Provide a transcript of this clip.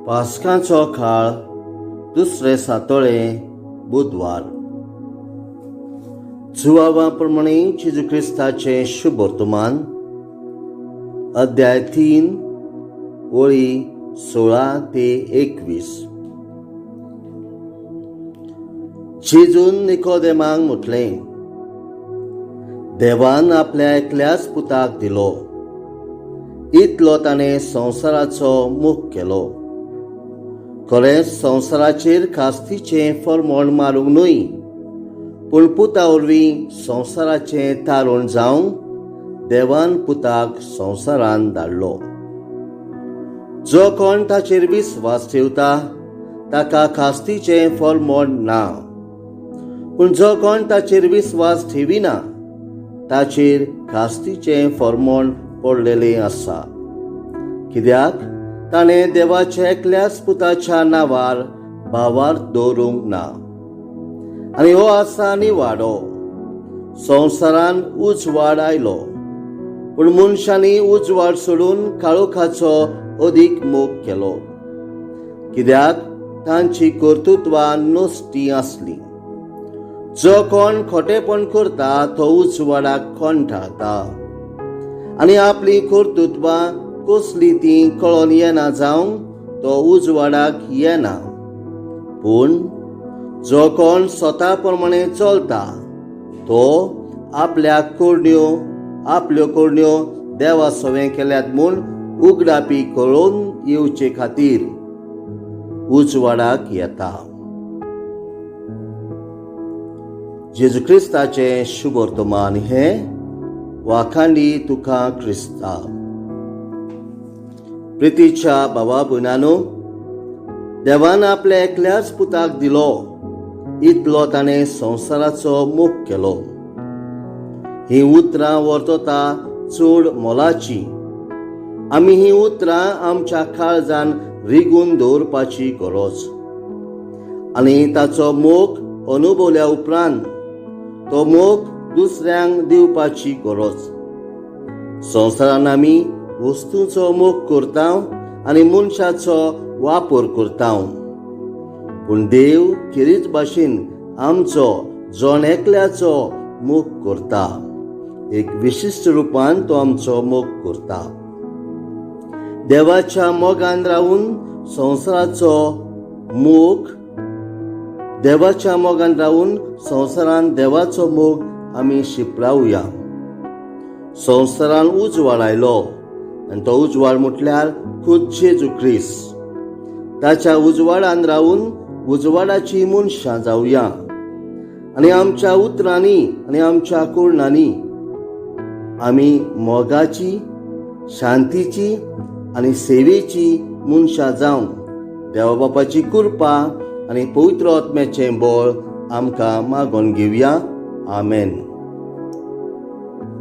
पास्कांचो काळ दुसरे सातोळे बुधवार। जुवावा प्रमाणे जेजू क्रिस्ताचे शुभ वर्तमान अध्याय 3 वळी 16 ते 21। जेजून निकोदेमाक म्हटलें, देवान आपल्या एकल्याच पुताक दिलो, इतलो ताणें संवसाराचो मोग केलो। खरेंच संवसाराचेर कास्तीचें फर्मोण मारूंक न्हय, पूण पुता वरवीं संवसाराचें तारण जावंक देवान पुताक संवसारांत धाडलो। जो कोण ताचेर विस्वास ठेवता ताका कास्तीचें फर्मोण ना, पूण जो कोण ताचेर विस्वास ठेविना ताचेर कास्तीचें फर्मोण पडलेलें आसा। कित्याक ताणें देवाच्या एकल्याच पुताच्या नांवार भावार्थ दवरूंक ना। आनी हो आसा निवाडो, संवसारान उजवाड आयलो, पूण मनशांनी उजवाड सोडून काळोखाचो अदीक मोग केलो, कित्याक तांची कर्तुत्वां नश्टी आसली। जो कोण खोटेपण करता तो उजवाडाक खोंटाळता, आनी आपली कर्तुत्वां कसली ती कळोन येना जावंक तो उजवाडाक येना। पूण जो कोण स्वता प्रमाणे चलता तो आपल्यो कोडण्यो देवा सवें केल्यात म्हूण उगडापी कळोवन येवचे खातीर उजवाडाक येता। जेजू क्रिस्ताचे शुभ वर्तमान हे वाखांडी तुका क्रिस्ता। प्रितीच्या भावा भयणांनो, देवान आपल्या एकल्याच पुताक दिलो, इतलो ताणें संवसाराचो मोग केलो। ही उतरां वर्तता चड मोलाची। आमी ही उतरां आमच्या काळजान रिगून दवरपाची गरज, आनी ताचो मोग अनुभवल्या उपरांत तो मोग दुसऱ्यांक दिवपाची गरज। संवसारान आमी वस्तूंचो मोग करता आनी मनशाचो वापर करता, पूण देव खेरीच भाशेन आमचो जण एकल्याचो मोग करता। एक विशिश्ट रूपान तो आमचो मोग करता। देवाच्या मोगान रावून संवसारान देवाचो मोग आमी शिपरावया। संवसारान उजवाड आयलो, आनी तो उजवाड म्हटल्यार खुद जेजू ख्रिस्त। ताच्या उजवाडान रावून उजवाडाची मनशां जावया, आनी आमच्या उतरांनी आनी आमच्या कुर्णांनी आमी मोगाची, शांतीची आनी सेवेची मनशां जावंक देवा बापाची कृपा आनी पवित्र आत्म्याचें बळ आमकां मागोन घेवया। आमेन।